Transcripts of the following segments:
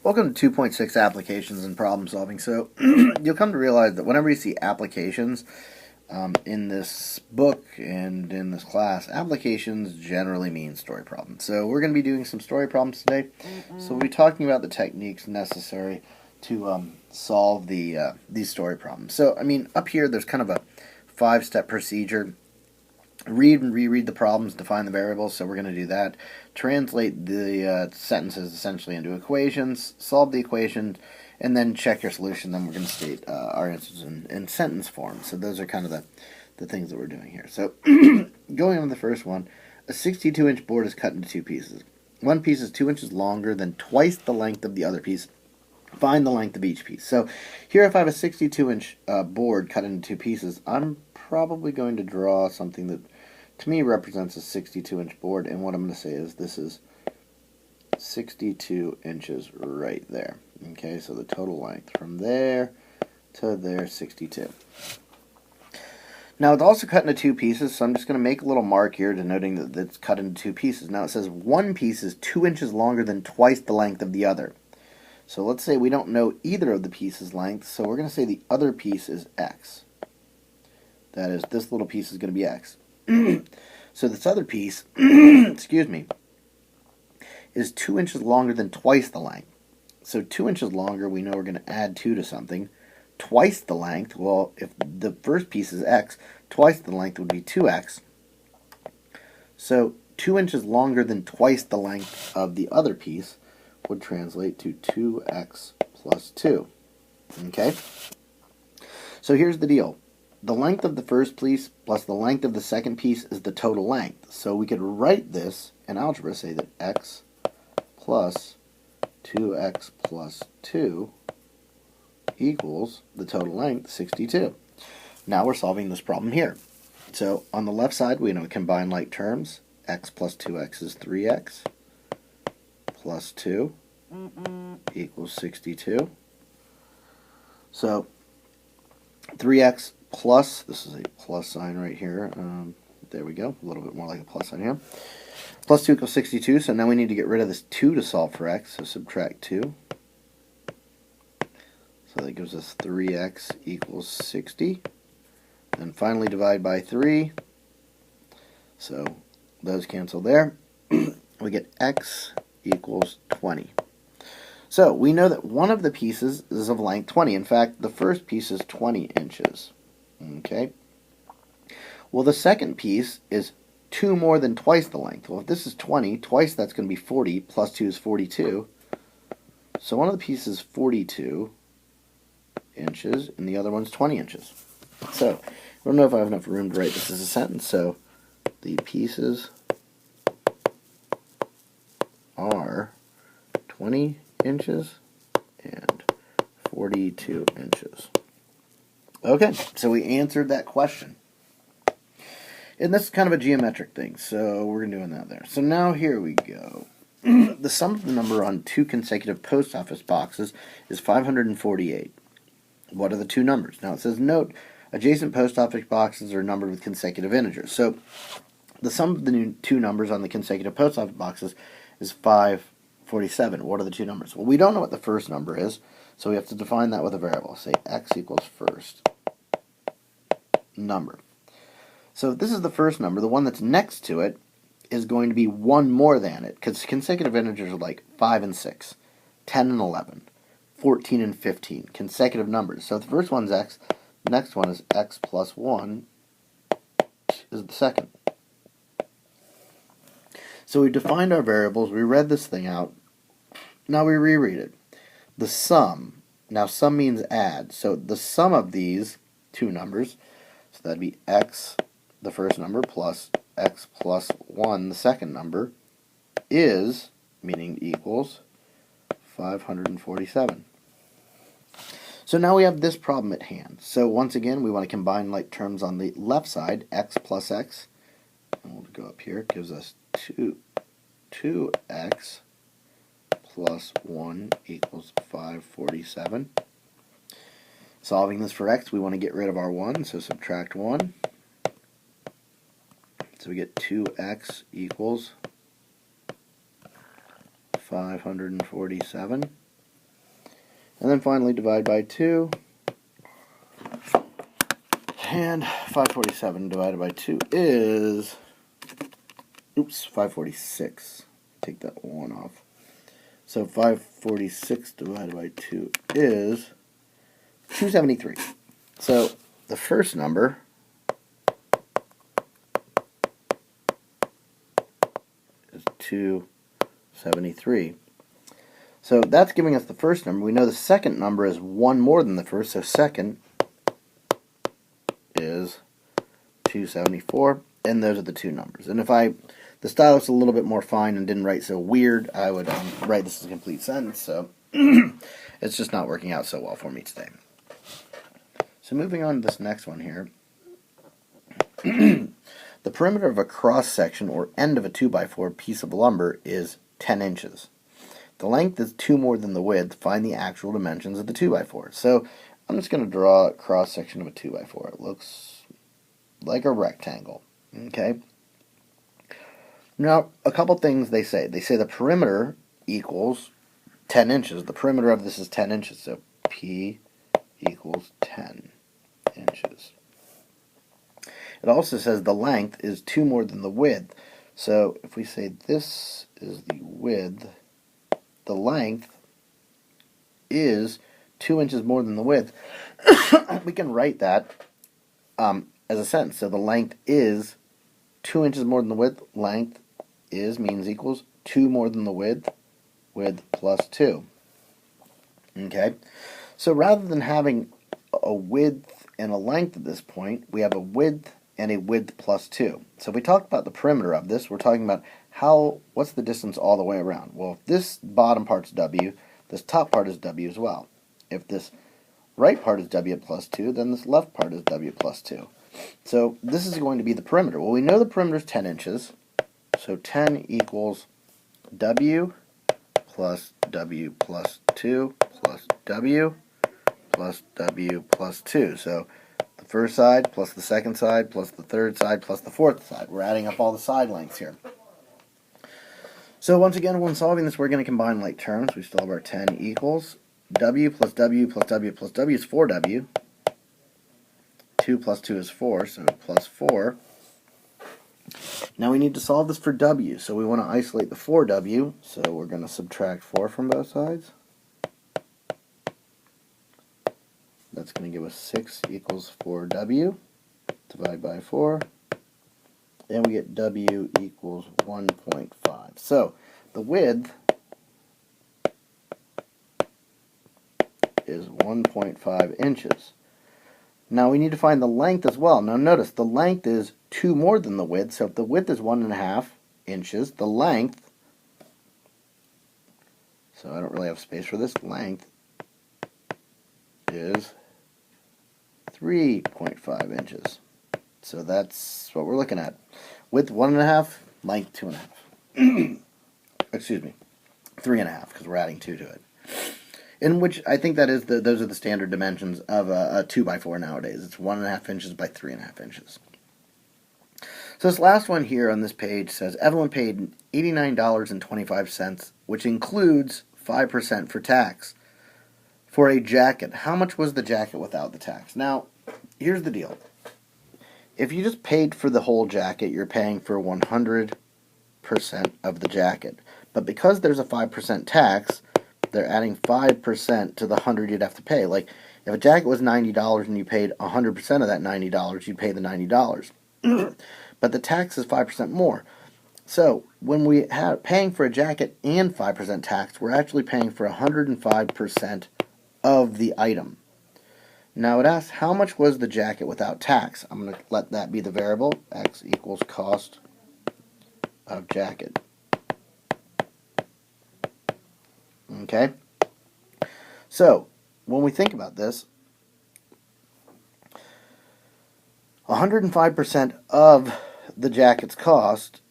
Welcome to 2.6 Applications and Problem Solving. So you'll come to realize that whenever you see applications in this book and in this class, applications generally mean story problems. So we're going to be doing some story problems today. So we'll be talking about the techniques necessary to solve these story problems. So, I mean, up here there's kind of a 5-step procedure. Read and reread the problems, define the variables, so we're going to do that. Translate the sentences essentially into equations, solve the equations, and then check your solution. Then we're going to state our answers in sentence form. So those are kind of the things that we're doing here. So going on to the first one, a 62-inch board is cut into 2 pieces. One piece is 2 inches longer than twice the length of the other piece. Find the length of each piece. So here, if I have a 62-inch board cut into 2 pieces, I'm probably going to draw something that to me represents a 62-inch board, and what I'm going to say is this is 62 inches right there. Okay, so the total length from there to there, 62. Now it's also cut into 2 pieces, so I'm just going to make a little mark here denoting that it's cut into 2 pieces. Now it says one piece is 2 inches longer than twice the length of the other. So let's say we don't know either of the pieces' length, so we're going to say the other piece is x. That is, this little piece is going to be x. So this other piece, excuse me, is 2 inches longer than twice the length. So 2 inches longer, we know we're going to add 2 to something. Twice the length, well, if the first piece is x, twice the length would be 2x. So 2 inches longer than twice the length of the other piece would translate to 2x plus 2. Okay? So here's the deal. The length of the first piece plus the length of the second piece is the total length. So we could write this in algebra, say that x plus 2x plus 2 equals the total length, 62. Now we're solving this problem here. So on the left side, we know combine like terms. X plus 2x is 3x plus 2 equals 62. So 3x plus, this is a plus sign right here, there we go, a little bit more like a plus sign here, plus 2 equals 62, so now we need to get rid of this 2 to solve for x, so subtract 2. So that gives us 3x equals 60. And finally divide by 3, so those cancel there. We get x equals 20. So we know that one of the pieces is of length 20. In fact, the first piece is 20 inches. Okay. Well, the second piece is 2 more than twice the length. Well, if this is 20, twice that's going to be 40, plus 2 is 42. So one of the pieces is 42 inches, and the other one's 20 inches. So I don't know if I have enough room to write this as a sentence, so the pieces are 20 inches and 42 inches. Okay, so we answered that question. And this is kind of a geometric thing, so we're doing that there. So now here we go. The sum of the number on 2 consecutive post office boxes is 548. What are the 2 numbers? Now it says, note, adjacent post office boxes are numbered with consecutive integers. So the sum of the 2 numbers on the consecutive post office boxes is 547. What are the 2 numbers? Well, we don't know what the first number is, so we have to define that with a variable. Say x equals first number. So if this is the first number, the one that's next to it is going to be 1 more than it, because consecutive integers are like 5 and 6, 10 and 11, 14 and 15, consecutive numbers. So if the first one's x, the next one is x plus 1 is the second. So we defined our variables, we read this thing out, now we reread it. The sum, now sum means add, so the sum of these 2 numbers, so that'd be x, the first number, plus x plus 1, the second number, is, meaning equals, 547. So now we have this problem at hand. So once again, we want to combine like terms on the left side, x plus x, and we'll go up here, it gives us 2x plus 1 equals 547. Solving this for x, we want to get rid of our 1, so subtract 1. So we get 2x equals 547. And then finally divide by 2. And 547 divided by 2 is, 546. Take that 1 off. So 546 divided by 2 is 273. So the first number is 273. So that's giving us the first number. We know the second number is 1 more than the first, so second is 274, and those are the two numbers. And if the stylus a little bit more fine and didn't write so weird, I would write this as a complete sentence, so it's just not working out so well for me today. So moving on to this next one here. The perimeter of a cross-section or end of a 2x4 piece of lumber is 10 inches. The length is 2 more than the width. Find the actual dimensions of the 2x4. So I'm just going to draw a cross-section of a 2x4. It looks like a rectangle. Okay. Now, a couple things they say. They say the perimeter equals 10 inches. The perimeter of this is 10 inches. So P equals 10 inches. It also says the length is 2 more than the width. So if we say this is the width, the length is 2 inches more than the width. We can write that as a sentence. So the length is 2 inches more than the width. Length is means equals 2 more than the width plus 2. Okay? So rather than having a width and a length at this point, we have a width and a width plus 2. So if we talk about the perimeter of this, we're talking about what's the distance all the way around. Well, if this bottom part's W, this top part is W as well. If this right part is W plus 2, then this left part is W plus 2. So this is going to be the perimeter. Well, we know the perimeter is 10 inches, so 10 equals W plus W plus 2 plus W plus W plus 2. So the first side plus the second side plus the third side plus the fourth side. We're adding up all the side lengths here. So once again, when solving this, we're going to combine like terms. We still have our 10 equals W plus W plus W plus W is 4W. 2 plus 2 is 4, so plus 4. Now we need to solve this for W, so we want to isolate the 4W, so we're going to subtract 4 from both sides. That's going to give us 6 equals 4W. Divide by 4. And we get W equals 1.5. So the width is 1.5 inches. Now we need to find the length as well. Now notice the length is 2 more than the width. So if the width is 1.5 inches, the length, so I don't really have space for this, length is 3.5 inches. So that's what we're looking at. Width 1.5, length 2.5. Excuse me, 3.5 because we're adding 2 to it. In which I think that is those are the standard dimensions of a 2x4 nowadays. It's 1.5 inches by 3.5 inches. So this last one here on this page says Evelyn paid $89.25, which includes 5% for tax, for a jacket. How much was the jacket without the tax? Now, here's the deal. If you just paid for the whole jacket, you're paying for 100% of the jacket. But because there's a 5% tax, they're adding 5% to the 100 you'd have to pay. Like, if a jacket was $90 and you paid 100% of that $90, you'd pay the $90. But the tax is 5% more. So, when we have paying for a jacket and 5% tax, we're actually paying for 105% of the item. Now it asks, how much was the jacket without tax? I'm going to let that be the variable. X equals cost of jacket. Okay? So, when we think about this, 105% of the jacket's cost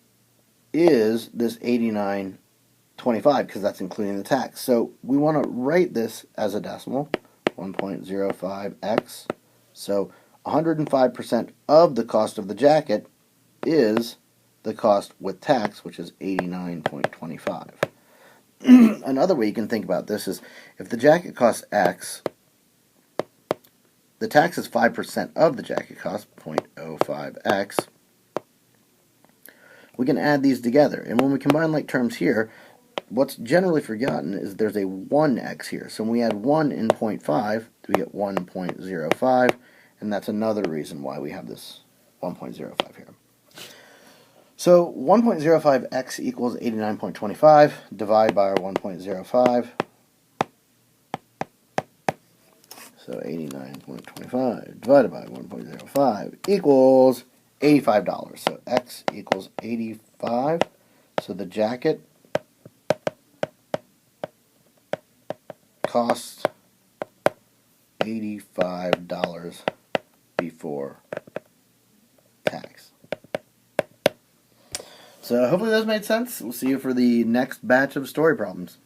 is this $89.25 because that's including the tax. So, we want to write this as a decimal. 1.05x. So 105% of the cost of the jacket is the cost with tax, which is $89.25. Another way you can think about this is if the jacket costs X, the tax is 5% of the jacket cost, 0.05X. We can add these together. And when we combine like terms here, what's generally forgotten is there's a 1x here. So when we add 1 in 0.5, we get 1.05, and that's another reason why we have this 1.05 here. So 1.05x equals 89.25. Divide by our 1.05. So 89.25 divided by 1.05 equals $85. So x equals 85. So the jacket costs $85 before tax. So hopefully those made sense. We'll see you for the next batch of story problems.